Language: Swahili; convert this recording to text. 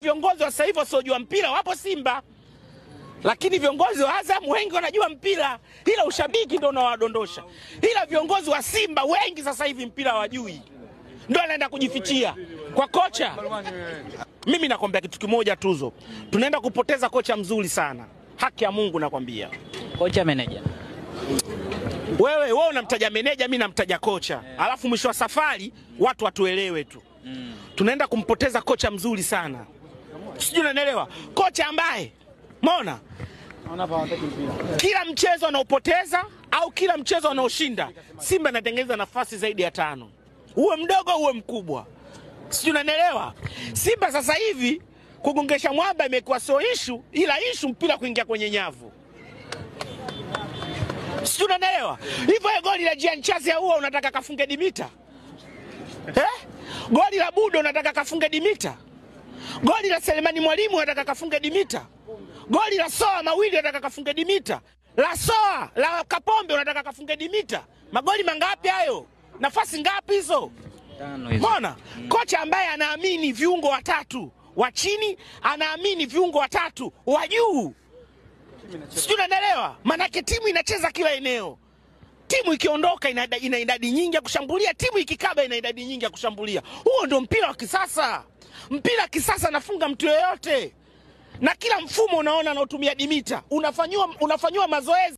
viongozi wa sasa hivi wasiojua mpira wapo Simba. Lakini viongozi wa Azam wengi wanajua mpira, ila ushabiki ndio unawadondosha. Ila viongozi wa Simba wengi sasa hivi mpira hawajui. Ndio anaenda kujifichia kwa kocha. Mimi nakwambia kitu kimoja Tuzo. Tunaenda kupoteza kocha mzuri sana. Haki ya Mungu nakwambia. Kocha meneja. Wewe unamtaja meneja, mimi namtaja kocha. Alafu mwisho wa safari watu watuelewe tu. Tunaenda kumpoteza kocha mzuri sana. Sijui unanielewa? Kocha ambaye umeona kila mchezo anaopoteza au kila mchezo anaoshinda Simba inatengeneza nafasi zaidi ya 5. Uwe mdogo uwe mkubwa. Sijui unanielewa? Simba sasa hivi kugongesha mwamba imekuwa sio issue, ila issue mpira kuingia kwenye nyavu. Sijui unanielewa? Hivyo goli la Jean Charles huo unataka kafunge Dimita? Goli la Budo unataka kafunge Dimita? Goli la Selemani Mwalimu unataka kafunge Dimita? Goli la Soa mawili unataka kafunge Dimita? La Soa, la Kapombe unataka kafunge Dimita? Magoli mangapi hayo? Nafasi ngapi hizo? 5 hizo. Mbona? Kocha ambaye anaamini viungo watatu wa chini, anaamini viungo watatu wa juu. Sijui unanielewa? Manake timu inacheza kila eneo. Timu ikiondoka ina idadi nyingi ya kushambulia, timu ikikaba ina idadi nyingi ya kushambulia. Huo ndio mpira wa kisasa. Mpira wa kisasa nafunga mtu yoyote. Na kila mfumo unaona anaotumia Dimita, unafanywa mazoezi.